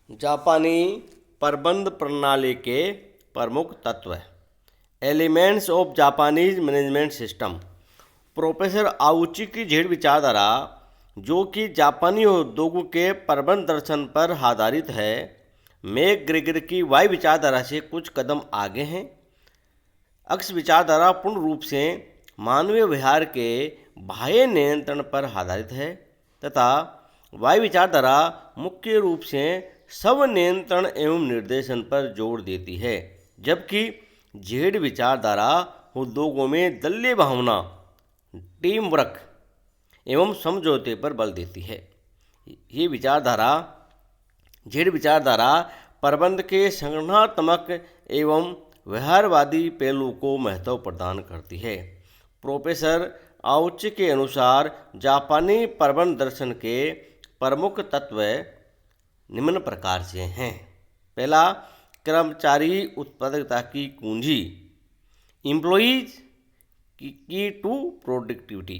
जापानी प्रबंध प्रणाली के प्रमुख तत्व। Elements of Japanese management system. Professor Ouchi की झेड़ विचारधारा, जो कि जापानी उद्योगों के प्रबंध दर्शन पर आधारित है, मैक ग्रेगर की वाई विचारधारा से कुछ कदम आगे हैं। अक्ष विचारधारा पूर्ण रूप से मानवीय व्यवहार के बाह्य नियंत्रण पर आधारित है तथा वाई विचारधारा मुख्य रूप से सब नियंत्रण एवं निर्देशन पर जोर देती है, जबकि जेड विचारधारा उद्योगों में दलीय भावना, टीम वर्क एवं समझौते पर बल देती है। ये विचारधारा जेड विचारधारा प्रबंध के संगठनात्मक एवं व्यवहारवादी पहलू को महत्व प्रदान करती है। प्रोफेसर आउची के अनुसार जापानी प्रबंध दर्शन के प्रमुख तत्व निम्न प्रकार से हैं। पहला, कर्मचारी उत्पादकता की कुंजी, एम्प्लॉइज की टू प्रोडक्टिविटी।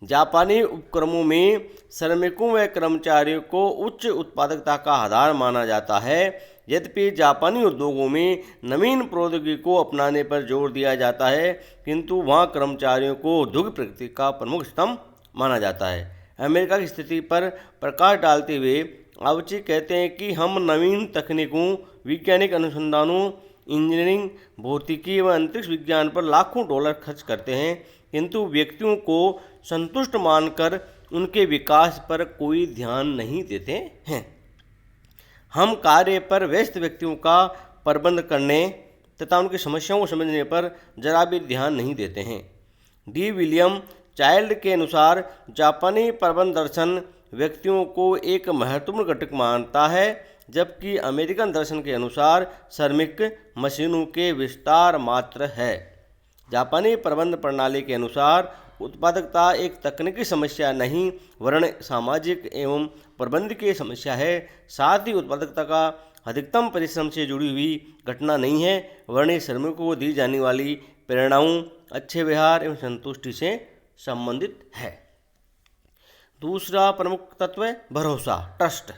जापानी उपक्रमों में श्रमिकों व कर्मचारियों को उच्च उत्पादकता का आधार माना जाता है। यद्यपि जापानी उद्योगों में नवीन प्रौद्योगिकी को अपनाने पर जोर दिया जाता है, किंतु वहाँ कर्मचारियों को उद्योग प्रगति का प्रमुख स्तंभ माना जाता है। अमेरिका की स्थिति पर प्रकाश डालते हुए आउची कहते हैं कि हम नवीन तकनीकों, वैज्ञानिक अनुसंधानों, इंजीनियरिंग, भौतिकी व अंतरिक्ष विज्ञान पर लाखों डॉलर खर्च करते हैं, किंतु व्यक्तियों को संतुष्ट मानकर उनके विकास पर कोई ध्यान नहीं देते हैं। हम कार्य पर व्यस्त व्यक्तियों का प्रबंध करने तथा उनकी समस्याओं को समझने पर जरा भी ध्यान नहीं देते हैं। डी विलियम चाइल्ड के अनुसार जापानी प्रबंध दर्शन व्यक्तियों को एक महत्वपूर्ण घटक मानता है, जबकि अमेरिकन दर्शन के अनुसार श्रमिक मशीनों के विस्तार मात्र है। जापानी प्रबंध प्रणाली के अनुसार उत्पादकता एक तकनीकी समस्या नहीं वरन सामाजिक एवं प्रबंधकीय समस्या है। साथ ही उत्पादकता का अधिकतम परिश्रम से जुड़ी हुई घटना नहीं है वरन श्रमिकों को दी जाने वाली प्रेरणाओं, अच्छे व्यवहार एवं संतुष्टि से संबंधित है। दूसरा प्रमुख तत्व है भरोसा, ट्रस्ट।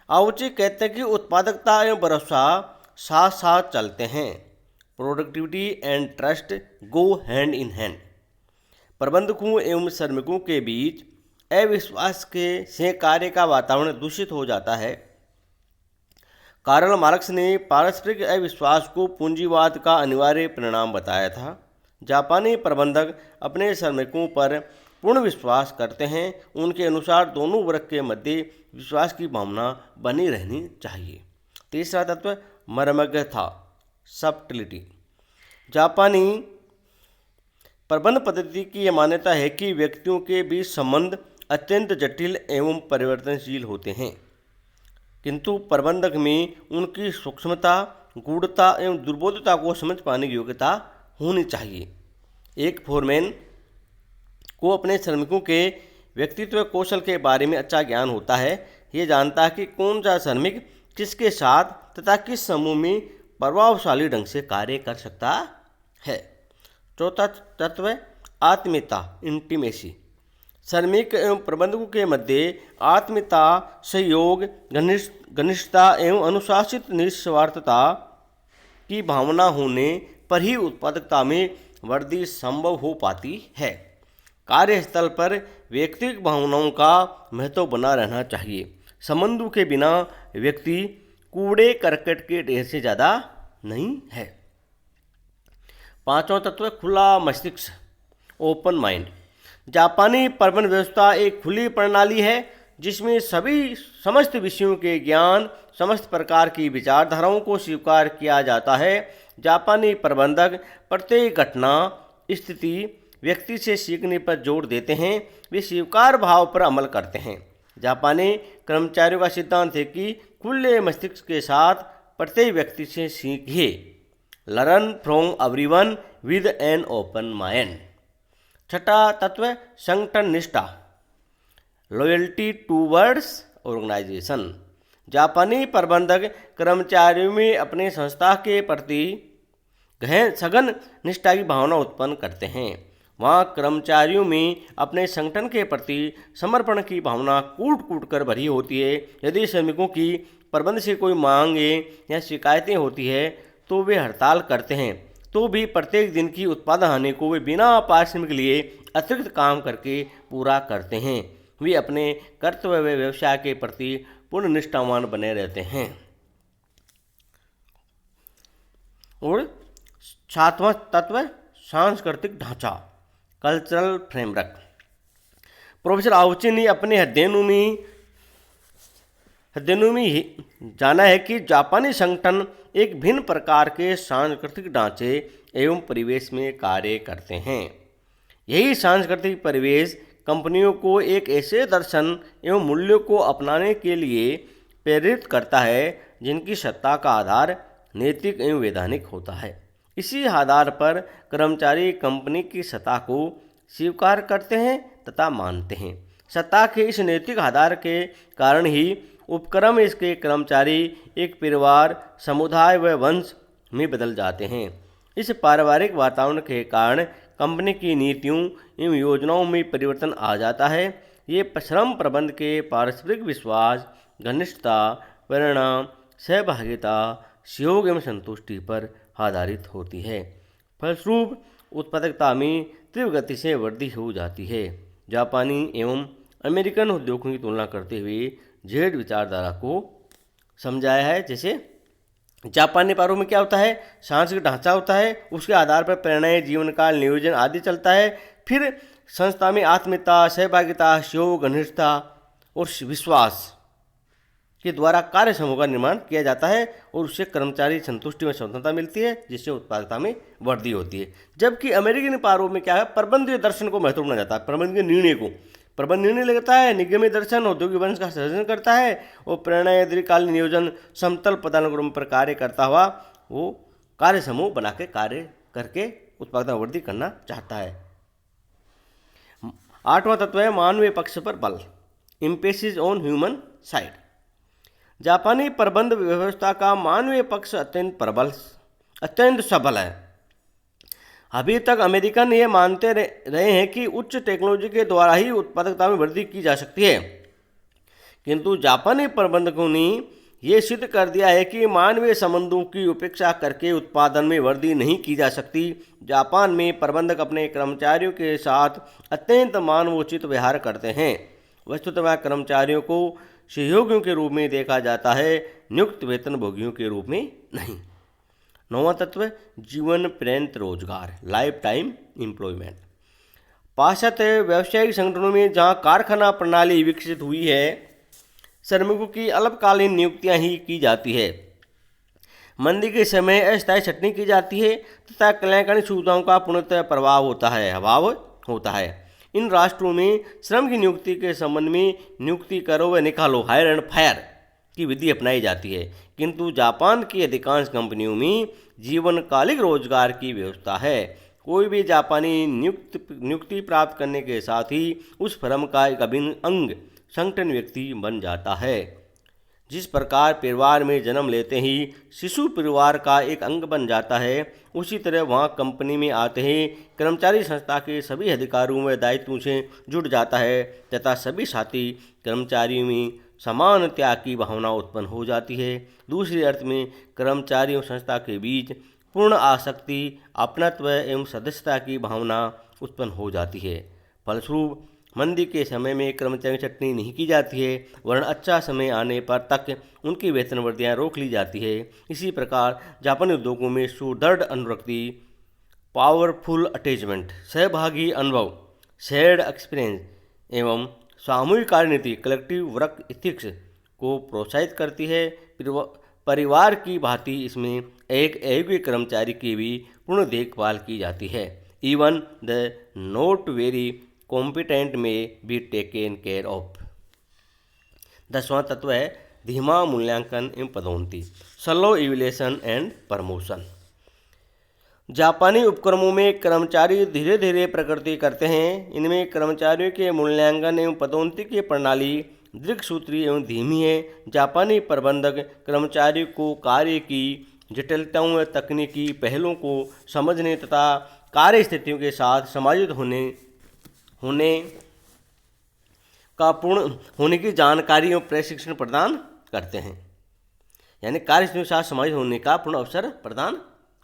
आउची कहते हैं कि उत्पादकता एवं भरोसा साथ साथ चलते हैं। Productivity and trust go hand in hand. प्रबंधकों एवं श्रमिकों के बीच अविश्वास से कार्य का वातावरण दूषित हो जाता है। कार्ल मार्क्स ने पारस्परिक अविश्वास को पूंजीवाद का अनिवार्य परिणाम बताया था। जापानी प्रबंधक अपने श्रमिकों पर पूर्ण विश्वास करते हैं। उनके अनुसार दोनों वर्ग के मध्य विश्वास की भावना बनी रहनी चाहिए। तीसरा तत्व मर्मज्ञता, सब्टिलिटी। जापानी प्रबंध पद्धति की यह मान्यता है कि व्यक्तियों के बीच संबंध अत्यंत जटिल एवं परिवर्तनशील होते हैं, किंतु प्रबंधक में उनकी सूक्ष्मता, गूढ़ता एवं दुर्बोधता को समझ पाने की योग्यता होनी चाहिए। एक फोरमैन को अपने श्रमिकों के व्यक्तित्व कौशल के बारे में अच्छा ज्ञान होता है। ये जानता है कि कौन सा श्रमिक किसके साथ तथा किस समूह में प्रभावशाली ढंग से कार्य कर सकता है। चौथा तत्व आत्मीयता, इंटीमेसी। श्रमिक एवं प्रबंधकों के मध्य आत्मीयता, सहयोग, घनिष्ठता एवं अनुशासित निस्वार्थता की भावना होने पर ही उत्पादकता में वृद्धि संभव हो पाती है। कार्यस्थल पर व्यक्तिगत भावनाओं का महत्व बना रहना चाहिए। संबंधों के बिना व्यक्ति कूड़े करकट के ढेर से ज़्यादा नहीं है। पांचवा तत्व खुला मस्तिष्क, ओपन माइंड। जापानी प्रबंध व्यवस्था एक खुली प्रणाली है जिसमें समस्त विषयों के ज्ञान, समस्त प्रकार की विचारधाराओं को स्वीकार किया जाता है। जापानी प्रबंधक प्रत्येक घटना, स्थिति, व्यक्ति से सीखने पर जोर देते हैं। वे स्वीकार भाव पर अमल करते हैं। जापानी कर्मचारियों का सिद्धांत है कि खुले मस्तिष्क के साथ प्रत्येक व्यक्ति से सीखिए। Learn from everyone with an open mind. छठा तत्व संगठन निष्ठा, लॉयल्टी टूवर्ड्स ऑर्गेनाइजेशन। जापानी प्रबंधक कर्मचारियों में अपने संस्था के प्रति सघन निष्ठा की भावना उत्पन्न करते हैं। वहाँ कर्मचारियों में अपने संगठन के प्रति समर्पण की भावना कूट कूट कर भरी होती है। यदि श्रमिकों की प्रबंध से कोई मांगें या शिकायतें होती है तो वे हड़ताल करते हैं, तो भी प्रत्येक दिन की उत्पादन हानि को वे बिना पारिश्रमिक लिए अतिरिक्त काम करके पूरा करते हैं। वे अपने कर्तव्य व व्यवसाय के प्रति पूर्ण निष्ठावान बने रहते हैं। और सातवां तत्व सांस्कृतिक ढांचा, कल्चरल फ्रेमवर्क। प्रोफेसर आउची ने अपने अध्ययनों में जाना है कि जापानी संगठन एक भिन्न प्रकार के सांस्कृतिक ढांचे एवं परिवेश में कार्य करते हैं। यही सांस्कृतिक परिवेश कंपनियों को एक ऐसे दर्शन एवं मूल्यों को अपनाने के लिए प्रेरित करता है जिनकी सत्ता का आधार नैतिक एवं वैधानिक होता है। इसी आधार पर कर्मचारी कंपनी की सत्ता को स्वीकार करते हैं तथा मानते हैं। सत्ता के इस नैतिक आधार के कारण ही उपक्रम इसके कर्मचारी एक परिवार, समुदाय व वंश में बदल जाते हैं। इस पारिवारिक वातावरण के कारण कंपनी की नीतियों एवं योजनाओं में परिवर्तन आ जाता है। ये श्रम प्रबंध के पारस्परिक विश्वास, घनिष्ठता, परिणाम, सहभागिता, सहयोग एवं संतुष्टि पर आधारित होती है। फलस्वरूप उत्पादकता में तीव्र गति से वृद्धि हो जाती है। जापानी एवं अमेरिकन उद्योगों की तुलना करते हुए जेड विचारधारा को समझाया है। जैसे जापानी पारों में क्या होता है, सांस्कृतिक ढांचा होता है, उसके आधार पर प्रेरणाएं, जीवन काल, नियोजन आदि चलता है। फिर संस्था में आत्मीयता, सहभागिता, सहयोग, घनिष्ठता और विश्वास के द्वारा कार्य समूह का निर्माण किया जाता है और उससे कर्मचारी संतुष्टि में स्वतंत्रता मिलती है, जिससे उत्पादकता में वृद्धि होती है। जबकि अमेरिकन पारों में क्या है, प्रबंधीय दर्शन को महत्व माना जाता है। प्रबंधीय निर्णय को प्रबंध निर्णय लेता है, निगमित दर्शन औद्योगिक वंश का सृजन करता है और प्रेरणा दीर्घकालीन नियोजन समतल पदानुक्रम पर कार्य करता हुआ वो कार्य समूह बना के कार्य करके उत्पादकता वृद्धि करना चाहता है। आठवां तत्व है मानवीय पक्ष पर बल, एम्फेसिस ऑन ह्यूमन साइड। जापानी प्रबंध व्यवस्था का मानवीय पक्ष अत्यंत सबल है। अभी तक अमेरिकन ये मानते रहे हैं कि उच्च टेक्नोलॉजी के द्वारा ही उत्पादकता में वृद्धि की जा सकती है, किंतु जापानी प्रबंधकों ने ये सिद्ध कर दिया है कि मानवीय संबंधों की उपेक्षा करके उत्पादन में वृद्धि नहीं की जा सकती। जापान में प्रबंधक अपने कर्मचारियों के साथ अत्यंत मानवोचित व्यवहार करते हैं। वस्तुतः कर्मचारियों को सहयोगियों के रूप में देखा जाता है, नियुक्त वेतनभोगियों के रूप में नहीं। नौवां तत्व जीवन पर्यंत रोजगार, लाइफ टाइम एम्प्लॉयमेंट। पाश्चात्य व्यावसायिक संगठनों में जहां कारखाना प्रणाली विकसित हुई है, श्रमिकों की अल्पकालीन नियुक्तियां ही की जाती है। मंदी के समय अस्थायी छंटनी की जाती है तथा कल्याणकारी सुविधाओं का पूर्णतः अभाव होता है। इन राष्ट्रों में श्रम की नियुक्ति के संबंध में नियुक्ति करो व निकालो, हायर एंड फायर की विधि अपनाई जाती है, किंतु जापान की अधिकांश कंपनियों में जीवनकालिक रोजगार की व्यवस्था है। कोई भी जापानी नियुक्ति प्राप्त करने के साथ ही उस फर्म का एक अभिन्न अंग संगठन व्यक्ति बन जाता है। जिस प्रकार परिवार में जन्म लेते ही शिशु परिवार का एक अंग बन जाता है, उसी तरह वहाँ कंपनी में आते ही कर्मचारी संस्था के सभी अधिकारों व दायित्वों से जुड़ जाता है तथा सभी साथी कर्मचारियों में समान त्याग की भावना उत्पन्न हो जाती है। दूसरे अर्थ में कर्मचारियों संस्था के बीच पूर्ण आसक्ति, अपनत्व एवं सदस्यता की भावना उत्पन्न हो जाती है। फलस्वरूप मंदी के समय में कर्मचारी छंटनी नहीं की जाती है, वरन अच्छा समय आने पर तक उनकी वेतन वृद्धियाँ रोक ली जाती है। इसी प्रकार जापानी उद्योगों में सुदृढ़ अनुरक्ति, पावरफुल अटैचमेंट, सहभागी अनुभव, शेयर्ड एक्सपीरियंस एवं सामूहिक कार्यनीति, कलेक्टिव वर्क इथिक्स को प्रोत्साहित करती है। परिवार की भांति इसमें एक अयोग्य कर्मचारी की भी पूर्ण देखभाल की जाती है। Even the not very competent में बी टेकन केयर ऑफ। 10वां तत्व है धीमा मूल्यांकन एवं पदोन्नति, स्लो इवैल्यूएशन एंड प्रमोशन। जापानी उपक्रमों में कर्मचारी धीरे धीरे प्रगति करते हैं। इनमें कर्मचारियों के मूल्यांकन एवं पदोन्नति की प्रणाली दीर्घसूत्री एवं धीमी है। जापानी प्रबंधक कर्मचारियों को कार्य की जटिलताओं व तकनीकी पहलुओं को समझने तथा कार्य स्थितियों के साथ समायोजित होने की जानकारी एवं प्रशिक्षण प्रदान करते हैं। यानी कार्य के साथ समाहित होने का पूर्ण अवसर प्रदान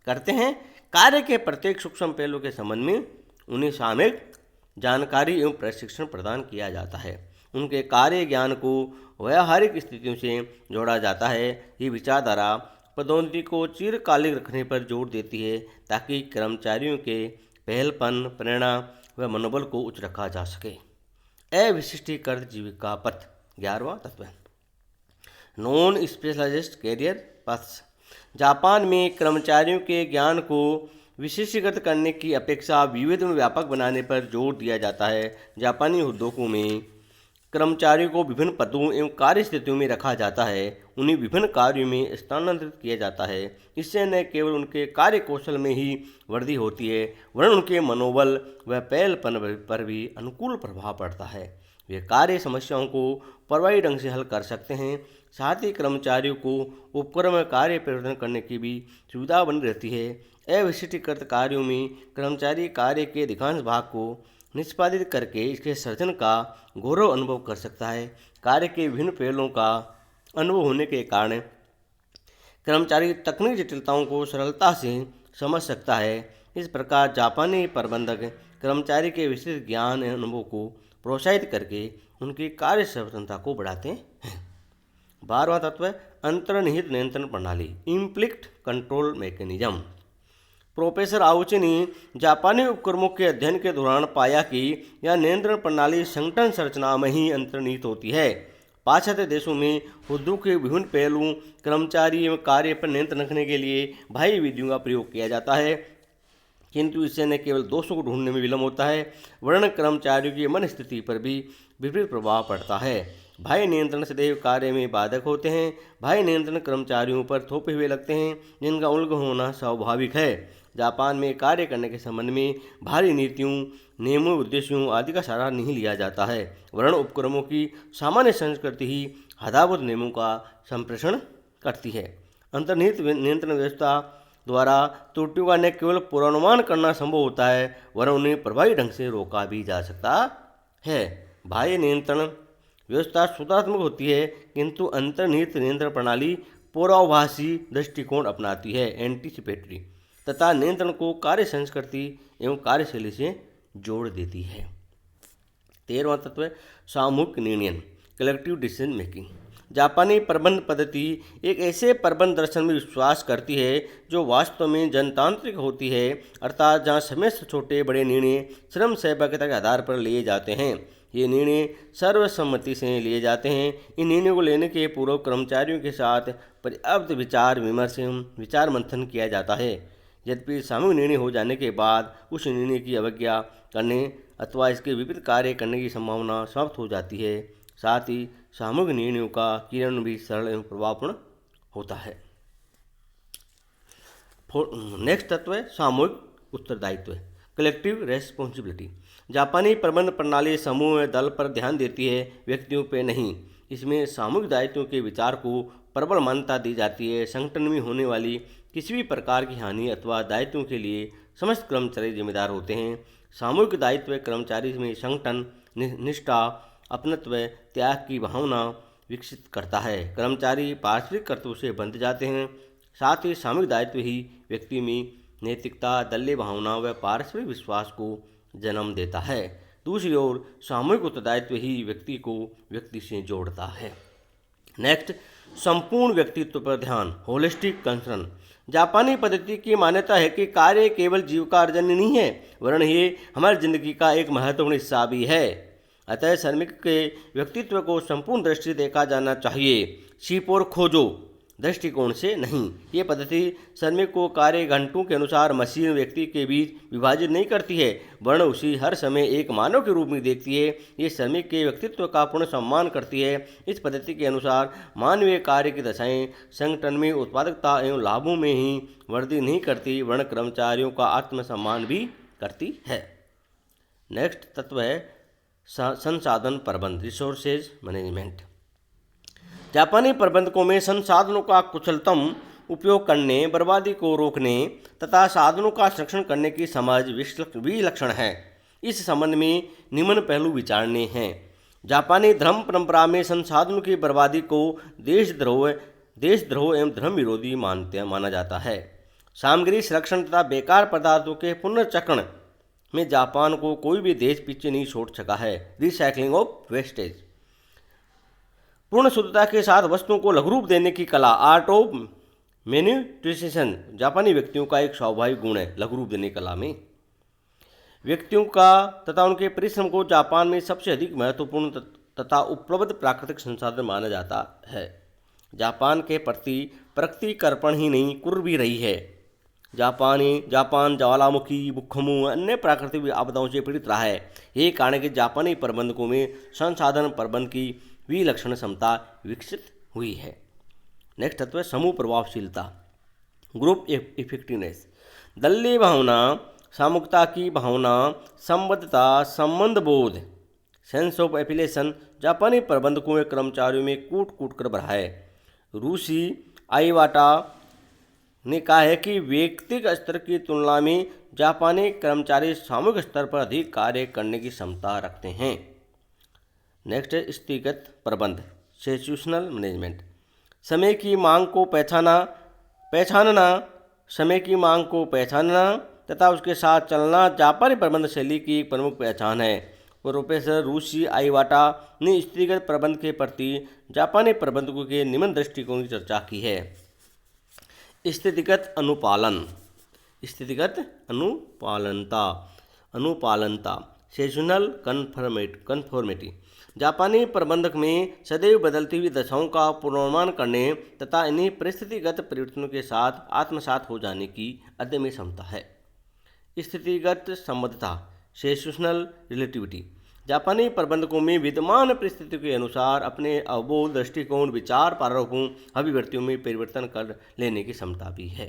करते हैं। कार्य के प्रत्येक सूक्ष्म पहलू के संबंध में उन्हें सामयिक जानकारी एवं प्रशिक्षण प्रदान किया जाता है। उनके कार्य ज्ञान को व्यावहारिक स्थितियों से जोड़ा जाता है। ये विचारधारा पदोन्नति को चिरकालिक रखने पर जोर देती है ताकि कर्मचारियों के पहलपन, प्रेरणा व मनोबल को उच्च रखा जा सके। अविशिष्टीकृत जीविका पथ 11वां तत्व, नॉन स्पेशलाइज्ड कैरियर पथ्स। जापान में कर्मचारियों के ज्ञान को विशिष्टीकृत करने की अपेक्षा विविध में व्यापक बनाने पर जोर दिया जाता है। जापानी उद्योगों में कर्मचारियों को विभिन्न पदों एवं कार्य स्थितियों में रखा जाता है, उन्हें विभिन्न कार्यों में स्थानांतरित किया जाता है। इससे न केवल उनके कार्य कौशल में ही वृद्धि होती है वरन उनके मनोबल व पहलपन पर भी अनुकूल प्रभाव पड़ता है। वे कार्य समस्याओं को प्रभावी ढंग से हल कर सकते हैं। साथ ही कर्मचारियों को उपक्रम में कार्य परिवर्तन करने की भी सुविधा बनी रहती है। अविशिष्टीकृत कार्यों में कर्मचारी कार्य के अधिकांश भाग को निष्पादित करके इसके सर्जन का गौरव अनुभव कर सकता है। कार्य के विभिन्न पहलुओं का अनुभव होने के कारण कर्मचारी तकनीकी जटिलताओं को सरलता से समझ सकता है। इस प्रकार जापानी प्रबंधक कर्मचारी के विस्तृत ज्ञान एवं अनुभव को प्रोत्साहित करके उनकी कार्य क्षमता को बढ़ाते हैं। 12वां तत्व, अंतर्निहित नियंत्रण प्रणाली, इम्प्लिक्ट कंट्रोल मैकेनिज्म। प्रोफेसर आउची ने जापानी उपक्रमों के अध्ययन के दौरान पाया कि यह नियंत्रण प्रणाली संगठन संरचना में ही अंतर्निहित होती है। पाश्चात्य देशों में उद्योग के विभिन्न पहलुओं, कर्मचारी एवं कार्य पर नियंत्रण रखने के लिए बाह्य विधियों का प्रयोग किया जाता है, किंतु इससे न केवल दोषों को ढूंढने में विलम्ब होता है वरन कर्मचारियों की मन स्थिति पर भी विपरीत प्रभाव पड़ता है। बाह्य नियंत्रण सदैव कार्य में बाधक होते हैं। बाह्य नियंत्रण कर्मचारियों पर थोपे हुए लगते हैं जिनका उल्लंघन होना स्वाभाविक है। जापान में कार्य करने के संबंध में भारी नीतियों, नियमों, उद्देश्यों आदि का सहारा नहीं लिया जाता है वरन उपक्रमों की सामान्य संस्कृति ही आधारभूत नियमों का संप्रेषण करती है। अंतर्निहित नियंत्रण व्यवस्था द्वारा त्रुटियों का न केवल पूर्वानुमान करना संभव होता है वरन उन्हें प्रभावी ढंग से रोका भी जा सकता है। बाह्य नियंत्रण व्यवस्था सुधारात्मक होती है किंतु अंतर्निहित नियंत्रण प्रणाली पूर्वाभासी दृष्टिकोण अपनाती है, एंटीसिपेटरी, तथा नियंत्रण को कार्य संस्कृति एवं कार्यशैली से जोड़ देती है। 13वां तत्व, सामूहिक निर्णय, कलेक्टिव डिसीजन मेकिंग। जापानी प्रबंध पद्धति एक ऐसे प्रबंध दर्शन में विश्वास करती है जो वास्तव में जनतांत्रिक होती है, अर्थात जहाँ समय से छोटे बड़े निर्णय श्रम सहभागिता के आधार पर लिए जाते हैं। ये निर्णय सर्वसम्मति से लिए जाते हैं। इन निर्णयों को लेने के पूर्व कर्मचारियों के साथ पर्याप्त विचार विमर्श विचार मंथन किया जाता है। यद्यपि सामूहिक निर्णय हो जाने के बाद उस निर्णय की अवज्ञा करने अथवा इसके विपरीत कार्य करने की संभावना समाप्त हो जाती है। साथ ही सामूहिक निर्णयों का क्रियान्वयन भी सरल एवं प्रभावपूर्ण होता है। नेक्स्ट तत्व है सामूहिक उत्तरदायित्व, कलेक्टिव रेस्पॉन्सिबिलिटी। जापानी प्रबंध प्रणाली समूह व दल पर ध्यान देती है, व्यक्तियों पर नहीं। इसमें सामूहिक दायित्वों के विचार को प्रबल मान्यता दी जाती है। संगठन में होने वाली किसी भी प्रकार की हानि अथवा दायित्वों के लिए समस्त कर्मचारी जिम्मेदार होते हैं। सामूहिक दायित्व कर्मचारी में संगठन निष्ठा, अपनत्व, त्याग की भावना विकसित करता है। कर्मचारी पारस्परिक कर्तव्य से बंध जाते हैं। साथ ही सामूहिक दायित्व ही व्यक्ति में नैतिकता, दलीय भावना व पारस्परिक विश्वास को जन्म देता है। दूसरी ओर सामूहिक उत्तरदायित्व ही व्यक्ति को व्यक्ति से जोड़ता है। नेक्स्ट, संपूर्ण व्यक्तित्व पर ध्यान, होलिस्टिक कंसर्न। जापानी पद्धति की मान्यता है कि कार्य केवल जीविका अर्जन नहीं है वरन ये हमारी जिंदगी का एक महत्वपूर्ण हिस्सा भी है। अतः श्रमिक के व्यक्तित्व को संपूर्ण दृष्टि से देखा जाना चाहिए, छिप और खोजो दृष्टिकोण से नहीं। ये पद्धति श्रमिक को कार्य घंटों के अनुसार मशीन व्यक्ति के बीच विभाजित नहीं करती है वरन उसी हर समय एक मानव के रूप में देखती है। ये श्रमिक के व्यक्तित्व का पूर्ण सम्मान करती है। इस पद्धति के अनुसार मानवीय कार्य की दशाएं संगठन में उत्पादकता एवं लाभों में ही वृद्धि नहीं करती वरन कर्मचारियों का आत्मसम्मान भी करती है। नेक्स्ट तत्व है संसाधन प्रबंध, रिसोर्सेज मैनेजमेंट। जापानी प्रबंधकों में संसाधनों का कुशलतम उपयोग करने, बर्बादी को रोकने तथा साधनों का संरक्षण करने की समझ विलक्षण है। इस संबंध में निम्न पहलू विचारने हैं। जापानी धर्म परंपरा में संसाधनों की बर्बादी को देशद्रोह देशद्रोह एवं धर्म विरोधी माना जाता है। सामग्री संरक्षण तथा बेकार पदार्थों के पुनर्चक्रण में जापान को कोई भी देश पीछे नहीं छोड़ सका है। रिसाइकलिंग ऑफ वेस्टेज, पूर्ण शुद्धता के साथ वस्तुओं को लघु रूप देने की कला, आर्ट ऑफ मैन्युटिसेशन, जापानी व्यक्तियों का एक स्वाभाविक गुण है। लघु रूप देने की कला में व्यक्तियों का तथा उनके परिश्रम को जापान में सबसे अधिक महत्वपूर्ण तथा उपलब्ध प्राकृतिक संसाधन माना जाता है। जापान के प्रति प्रकृति कर्पण ही नहीं कुर्र भी रही है। जापान ज्वालामुखी, भूकंपों, अन्य प्राकृतिक आपदाओं से पीड़ित रहा है। यही कारण है कि जापानी प्रबंधकों में संसाधन प्रबंध की विलक्षण क्षमता विकसित हुई है। नेक्स्ट तत्व है समूह प्रभावशीलता, ग्रुप इफेक्टिवनेस। दलीय भावना, सामूहिकता की भावना, संबद्धता, संबंध बोध, सेंस ऑफ एफिलिएशन जापानी प्रबंधकों के कर्मचारियों में कूट कूट कर बढ़ा है। रूसी आइवाटा ने कहा है कि व्यक्तिगत स्तर की तुलना में जापानी कर्मचारी सामूहिक स्तर पर अधिक कार्य करने की क्षमता रखते हैं। नेक्स्ट है स्थितिगत प्रबंध, सिचुएशनल मैनेजमेंट। समय की मांग को पहचानना, समय की मांग को पहचानना तथा उसके साथ चलना जापानी प्रबंध शैली की एक प्रमुख पहचान है। प्रोफेसर रूसी आइवाटा ने स्थितिगत प्रबंध के प्रति जापानी प्रबंधकों के निम्न दृष्टिकोण की चर्चा की है। स्थितिगत अनुपालन, स्थितिगत अनुपालनता, सेजनल कन्फर्मिटी। जापानी प्रबंधक में सदैव बदलती हुई दशाओं का पूर्वानुमान करने तथा इन्हीं परिस्थितिगत परिवर्तनों के साथ आत्मसात हो जाने की अदम्य क्षमता है। स्थितिगत संबद्धता, सेजनल रिलेटिविटी। जापानी प्रबंधकों में विद्यमान परिस्थितियों के अनुसार अपने अवबोध, दृष्टिकोण, विचार, प्रारूपों, अभिव्यक्तियों में परिवर्तन कर लेने की क्षमता भी है।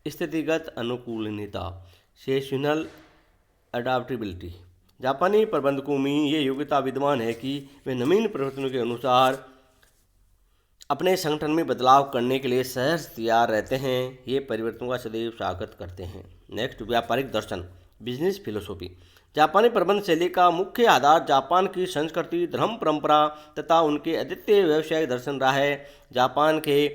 स्थितिगत अनुकूलनीयता, सेशनल अडाप्टेबिलिटी। जापानी प्रबंधकों में ये योग्यता विद्यमान है कि वे नवीन परिवर्तनों के अनुसार अपने संगठन में बदलाव करने के लिए सहज तैयार रहते हैं। ये परिवर्तनों का सदैव स्वागत करते हैं। नेक्स्ट, व्यापारिक दर्शन, बिजनेस फिलोसॉफी। जापानी प्रबंध शैली का मुख्य आधार जापान की संस्कृति, धर्म, परंपरा तथा उनके अद्वितीय व्यवसायिक दर्शन रहा है। जापान के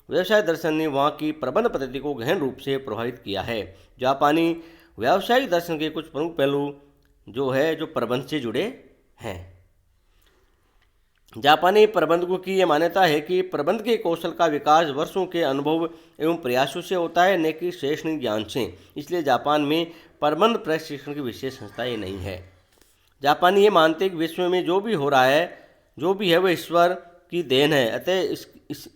व्यवसाय दर्शन ने वहाँ की प्रबंध पद्धति को गहन रूप से प्रभावित किया है। जापानी व्यावसायिक दर्शन के कुछ प्रमुख पहलू जो प्रबंध से जुड़े हैं। जापानी प्रबंधकों की यह मान्यता है कि प्रबंध के कौशल का विकास वर्षों के अनुभव एवं प्रयासों से होता है, न कि शैक्षणिक ज्ञान से। इसलिए जापान में प्रबंध प्रशिक्षण की विशेष संस्थाएं नहीं है। जापानी ये मानते हैं कि विश्व में जो भी है वह ईश्वर की देन है, अतः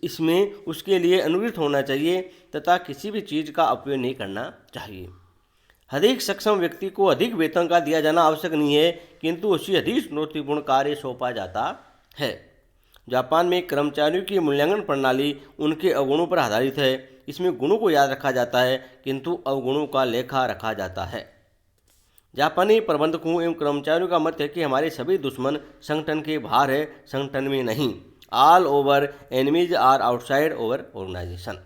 इसमें उसके लिए अनुग्रहित होना चाहिए तथा किसी भी चीज़ का अपव्यय नहीं करना चाहिए। अधिक सक्षम व्यक्ति को अधिक वेतन का दिया जाना आवश्यक नहीं है, किंतु उसी अधिक चुनौतीपूर्ण कार्य सौंपा जाता है। जापान में कर्मचारियों की मूल्यांकन प्रणाली उनके अवगुणों पर आधारित है। इसमें गुणों को याद रखा जाता है किंतु अवगुणों का लेखा रखा जाता है। जापानी प्रबंधकों एवं कर्मचारियों का मत है कि हमारे सभी दुश्मन संगठन के बाहर है, संगठन में नहीं। All over enemies are outside over organisation.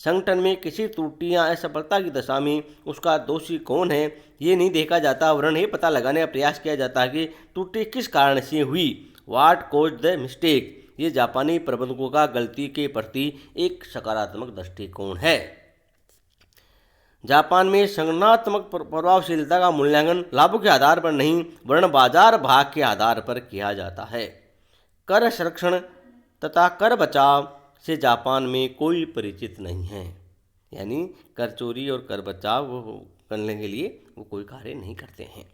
संगठन में किसी त्रुटि या असफलता की दशा में उसका दोषी कौन है ये नहीं देखा जाता, वरन ये पता लगाने का प्रयास किया जाता है कि त्रुटि किस कारण से हुई, व्हाट कॉज्ड द मिस्टेक। ये जापानी प्रबंधकों का गलती के प्रति एक सकारात्मक दृष्टिकोण है। जापान में संगठनात्मक प्रभावशीलता का मूल्यांकन लाभों के आधार पर नहीं वरन बाजार भाग के आधार पर किया जाता है। कर संरक्षण तथा कर बचाव से जापान में कोई परिचित नहीं है, यानी कर चोरी और कर बचाव करने के लिए वो कोई कार्य नहीं करते हैं।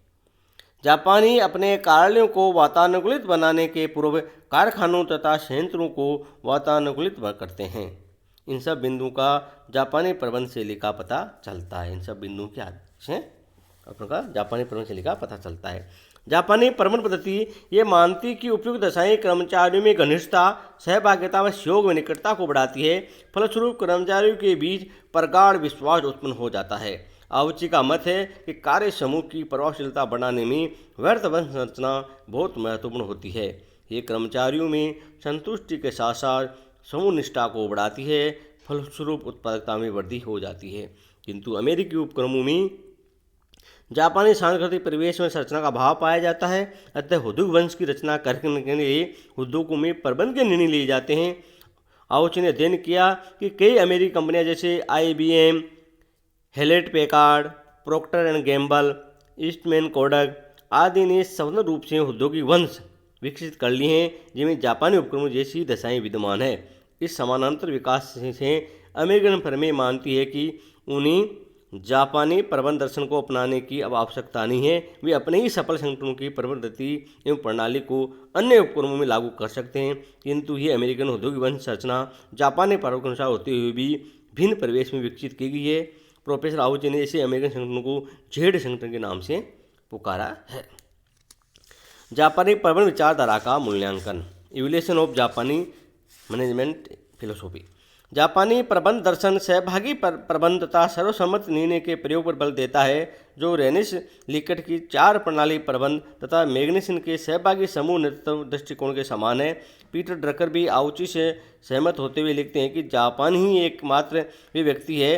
जापानी अपने कार्यालयों को वातानुकूलित बनाने के पूर्व कारखानों तथा संयंत्रों को वातानुकूलित करते हैं। इन सब बिंदुओं का जापानी प्रबंध शैली का पता चलता है। इन सब बिंदुओं के आधार से अपना जापानी प्रबंध शैली का पता चलता है। जापानी प्रबंध पद्धति ये मानती कि उपयुक्त दशाएं कर्मचारियों में घनिष्ठता, सहभागिता व सहयोग व निकटता को बढ़ाती है। फलस्वरूप कर्मचारियों के बीच प्रगाढ़ विश्वास उत्पन्न हो जाता है। आउची का मत है कि कार्य समूह की प्रभावशीलता बढ़ाने में व्यर्थ वंश संरचना बहुत महत्वपूर्ण होती है। ये कर्मचारियों में संतुष्टि के साथ साथ समूह निष्ठा को बढ़ाती है। फलस्वरूप उत्पादकता में वृद्धि हो जाती है। किंतु अमेरिकी उपक्रमों में जापानी सांस्कृतिक परिवेश में संरचना का भाव पाया जाता है। अतः उद्योग वंश की रचना करने के लिए उद्योगों में प्रबंध के निर्णय लिए जाते हैं आउची ने अध्ययन किया कि कई अमेरिकी कंपनियां जैसे IBM, Hallett Packard, proctor and Gamble, Eastman Kodak आदि ने स्वतंत्र रूप से औद्योगिक वंश विकसित कर लिए हैं, जिनमें जापानी उपक्रमों जैसी दशाएं विद्यमान है। इस समानांतर विकास से अमेरिकन फर्में मानती है कि उन्हें जापानी प्रबंध दर्शन को अपनाने की अब आवश्यकता नहीं है। वे अपने ही सफल संगठनों की प्रबंध पद्धति एवं प्रणाली को अन्य उपक्रमों में लागू कर सकते हैं, किंतु ये अमेरिकन औद्योगिक वंश संरचना जापानी परंपरा के अनुसार होते हुए भी भिन्न परिवेश में विकसित की गई है। प्रोफेसर आउची ने ऐसे अमेरिकन संगठनों को जेड संगठन के नाम से पुकारा है। जापानी प्रबंध विचारधारा का मूल्यांकन, इवोल्यूशन ऑफ जापानी मैनेजमेंट फिलोसॉफी। जापानी प्रबंध दर्शन सहभागी प्रबंध तथा सर्वसम्मत निर्णय के प्रयोग पर बल देता है, जो रेनिस लिकट की 4 प्रणाली प्रबंध तथा मैग्नेसन के सहभागी समूह नेतृत्व दृष्टिकोण के समान है। पीटर ड्रकर भी आउची से सहमत होते हुए लिखते हैं कि जापान ही एकमात्र वे व्यक्ति है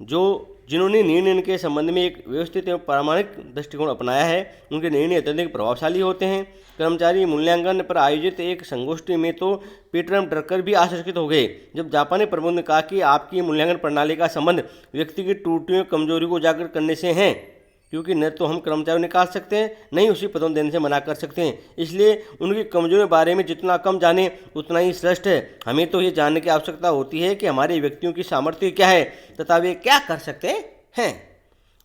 जिन्होंने निर्णय के संबंध में एक व्यवस्थित एवं प्रामाणिक दृष्टिकोण अपनाया है। उनके निर्णय अत्यधिक प्रभावशाली होते हैं। कर्मचारी मूल्यांकन पर आयोजित एक संगोष्ठी में तो पीटर ड्रकर भी आश्चर्यचकित हो गए जब जापानी प्रबंध ने कहा कि आपकी मूल्यांकन प्रणाली का संबंध व्यक्ति की त्रुटियों कमजोरी को उजागर करने से है, क्योंकि न तो हम कर्मचारी निकाल सकते हैं, न ही उसी पदों देने से मना कर सकते हैं। इसलिए उनकी कमजोरियों के बारे में जितना कम जाने उतना ही श्रेष्ठ है। हमें तो ये जानने की आवश्यकता होती है कि हमारे व्यक्तियों की सामर्थ्य क्या है तथा वे क्या कर सकते हैं।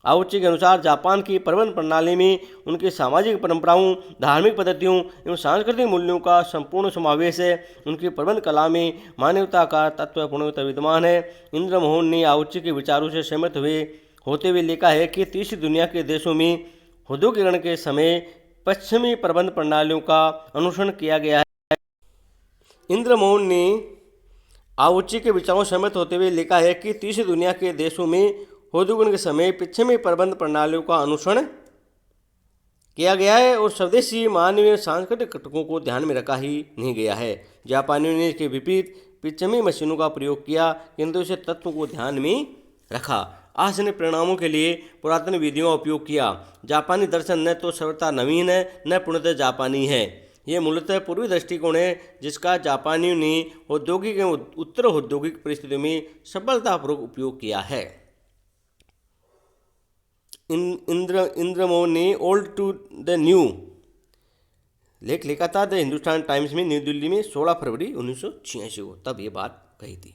आउची के अनुसार जापान की प्रबंध प्रणाली में उनकी सामाजिक परंपराओं, धार्मिक पद्धतियों एवं सांस्कृतिक मूल्यों का संपूर्ण समावेश है। उनकी प्रबंध कला में मानवता का तत्व पूर्णतः विद्यमान है। इंद्र मोहन ने आउची के विचारों से सहमत होते हुए लिखा है कि तीसरी दुनिया के देशों में औद्योगिकरण के समय पश्चिमी प्रबंध प्रणालियों का अनुसरण किया गया है। इंद्र मोहन ने आउची के विचारों से सहमत होते हुए लिखा है कि तीसरी दुनिया के देशों में औद्योगिकरण के समय पश्चिमी प्रबंध प्रणालियों का अनुसरण किया गया है और स्वदेशी मानवीय सांस्कृतिक घटकों को ध्यान में रखा ही नहीं गया है। जापानियों ने इसके विपरीत पश्चिमी मशीनों का प्रयोग किया, किंतु इसे तत्वों को ध्यान में रखा। आसन्न परिणामों के लिए पुरातन विधियों का उपयोग किया। जापानी दर्शन न तो सर्वथा नवीन है, न पूर्णतः जापानी है। यह मूलतः पूर्वी दृष्टिकोण है, जिसका जापानियों ने औद्योगिक एवं उत्तर औद्योगिक परिस्थितियों में सफलतापूर्वक उपयोग किया है। इंद्र मोहन ने ओल्ड टू द न्यू लेख लिखा था द हिंदुस्तान टाइम्स में, न्यू दिल्ली में 16 फरवरी 1986 को, तब ये बात कही थी।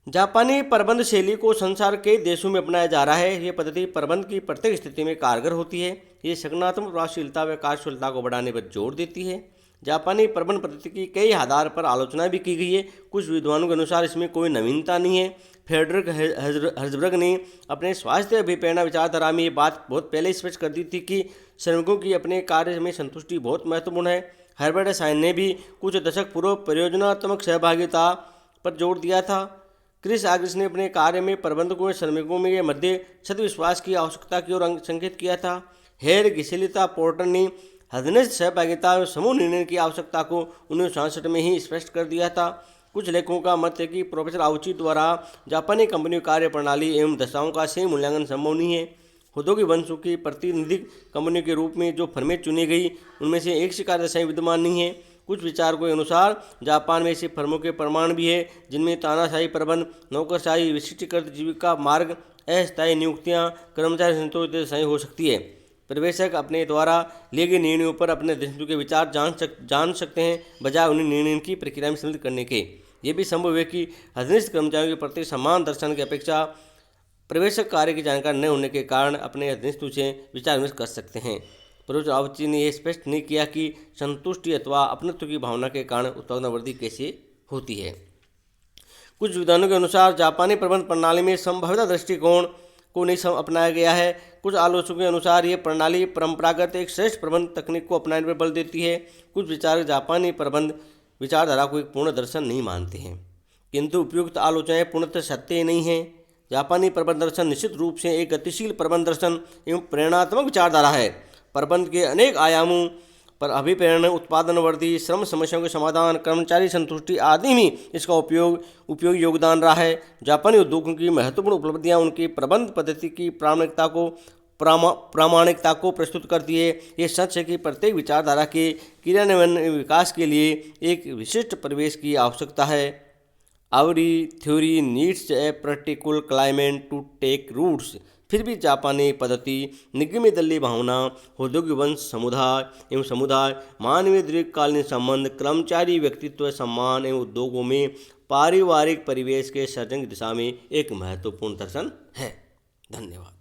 जापानी प्रबंध शैली को संसार के देशों में अपनाया जा रहा है। ये पद्धति प्रबंध की प्रत्येक स्थिति में कारगर होती है। ये संगठनात्मक प्रभावशीलता व कार्यशीलता को बढ़ाने पर जोर देती है। जापानी प्रबंध पद्धति की कई आधार पर आलोचना भी की गई है। कुछ विद्वानों के अनुसार इसमें कोई नवीनता नहीं है। फ्रेडरिक हर्जबर्ग ने अपने स्वास्थ्य अभिप्रेरणा विचारधारा में ये बात बहुत पहले स्पष्ट कर दी थी कि श्रमिकों की अपने कार्य में संतुष्टि बहुत महत्वपूर्ण है। हर्बर्ट साइन ने भी कुछ दशक पूर्व परियोजनात्मक सहभागिता पर जोर दिया था। क्रिस आग्रिस ने अपने कार्य में प्रबंधकों और श्रमिकों में मध्य सद्विश्वास की आवश्यकता की ओर संकेत किया था। हेर घिसेलिता पोर्टर ने हदनिष्ठ सहभागिता और समूह निर्णय की आवश्यकता को 1966 में ही स्पष्ट कर दिया था। कुछ लेखकों का मत है कि प्रोफेसर आउची द्वारा जापानी कंपनी कार्य प्रणाली एवं दशाओं का सही मूल्यांकन संभव नहीं है। औद्योगिक वंशों की प्रतिनिधिक कंपनियों के रूप में जो फर्में चुनी गई, उनमें से एक सी कार्यदशाएं विद्यमान नहीं है। कुछ विचारकों के अनुसार जापान में ऐसी फर्मों के प्रमाण भी है जिनमें तानाशाही प्रबंध, नौकरशाही, विशिष्टीकृत जीविका मार्ग, अस्थायी नियुक्तियां, कर्मचारी संतोष दशाएं हो सकती है। प्रवेशक अपने द्वारा लिए गए निर्णयों पर अपने दृष्टिकोण के विचार जान सकते हैं, बजाय उन्हें निर्णय की प्रक्रिया में सम्मिलित करने के। यह भी संभव है कि अधीनस्थ कर्मचारियों के प्रति समान दर्शन की अपेक्षा प्रवेशक कार्य की जानकारी न होने के कारण अपने अधीनस्थों से विचार विमर्श कर सकते हैं। प्रोफेसर आउची ने यह स्पष्ट नहीं किया कि संतुष्टि अथवा अपनत्व की भावना के कारण उत्पादन वृद्धि कैसे होती है। कुछ विद्वानों के अनुसार जापानी प्रबंध प्रणाली में संभाव्यता दृष्टिकोण को नहीं अपनाया गया है। कुछ आलोचकों के अनुसार ये प्रणाली परंपरागत एक श्रेष्ठ प्रबंध तकनीक को अपनाने पर बल देती है। कुछ विचारक जापानी प्रबंध विचारधारा को एक पूर्ण दर्शन नहीं मानते हैं, किंतु उपयुक्त आलोचनाएं पूर्णतः सत्य नहीं हैं। जापानी प्रबंध दर्शन निश्चित रूप से एक गतिशील प्रबंध दर्शन एवं प्रेरणात्मक विचारधारा है। प्रबंध के अनेक आयामों पर अभिप्रेरण, उत्पादन वृद्धि, श्रम समस्याओं के समाधान, कर्मचारी संतुष्टि आदि में इसका उपयोगी योगदान रहा है। जापानी उद्योगों की महत्वपूर्ण उपलब्धियां उनकी प्रबंध पद्धति की प्रामाणिकता को प्रामाणिकता को प्रस्तुत करती है। ये सच है कि प्रत्येक विचारधारा के क्रियान्वयन विकास के लिए एक विशिष्ट परिवेश की आवश्यकता है। Every theory needs a particular climate to take roots। फिर भी जापानी पद्धति निगमी दलीय भावना, औद्योगिक वंश समुदाय, मानवीय दीर्घकालीन संबंध, कर्मचारी व्यक्तित्व, सम्मान एवं उद्योगों में पारिवारिक परिवेश के सृजन की दिशा में एक महत्वपूर्ण दर्शन है। धन्यवाद।